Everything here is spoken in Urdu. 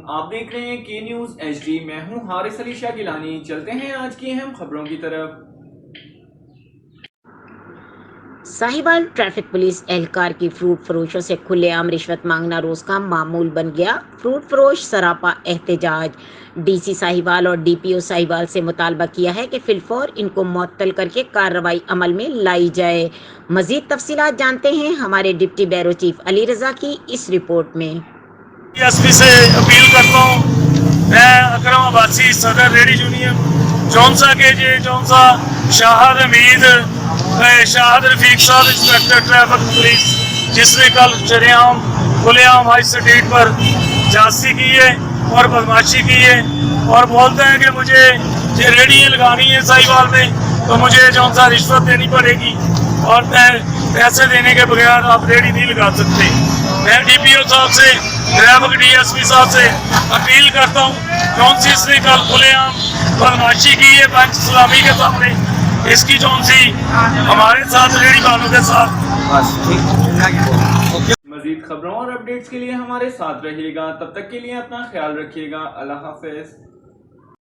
آپ دیکھ رہے ہیں کے نیوز ایچ ڈی۔ میں ہوں حارث علی شاہ گیلانی۔ چلتے ہیں آج کی اہم خبروں کی طرف۔ ساہیوال ٹریفک پولیس اہلکار کی فروٹ فروشوں سے کھلے عام رشوت مانگنا روز کا معمول بن گیا۔ فروٹ فروش سراپا احتجاج۔ ڈی سی ساہیوال اور ڈی پی او ساہیوال سے مطالبہ کیا ہے کہ فی الفور ان کو معطل کر کے کارروائی عمل میں لائی جائے۔ مزید تفصیلات جانتے ہیں ہمارے deputy bureau chief Ali Raza کی اس رپورٹ میں۔ ایس پی سے اپیل کرتا ہوں، میں اکرم عباسی صدر ریڈی یونین جونسا کے جونسا شاہد حمید شاہد رفیق صاحب انسپیکٹر ٹریفک پولیس، جس نے کل شریعام کھلے عام ہائی اسٹریٹ پر جاستی کی ہے اور بدماشی کی ہے اور بولتے ہیں کہ مجھے یہ ریڈیاں لگانی ہے ساہیوال میں تو مجھے جونسا رشوت دینی پڑے گی اور میں پیسے دینے کے بغیر آپ ریڈی نہیں لگا سکتے۔ میں ڈی پی او صاحب سے ٹریفک ڈی ایس پی صاحب سے اپیل کرتا ہوں، کون سی اس نے کل کھلے عام بدماشی کی ہے بینک اسلامی کے سامنے، اس کی جون سی ہمارے ساتھ ریڈی والوں کے ساتھ۔ مزید خبروں اور اپڈیٹس کے لیے ہمارے ساتھ رہیے گا، تب تک کے لیے اپنا خیال رکھیے گا۔ اللہ حافظ۔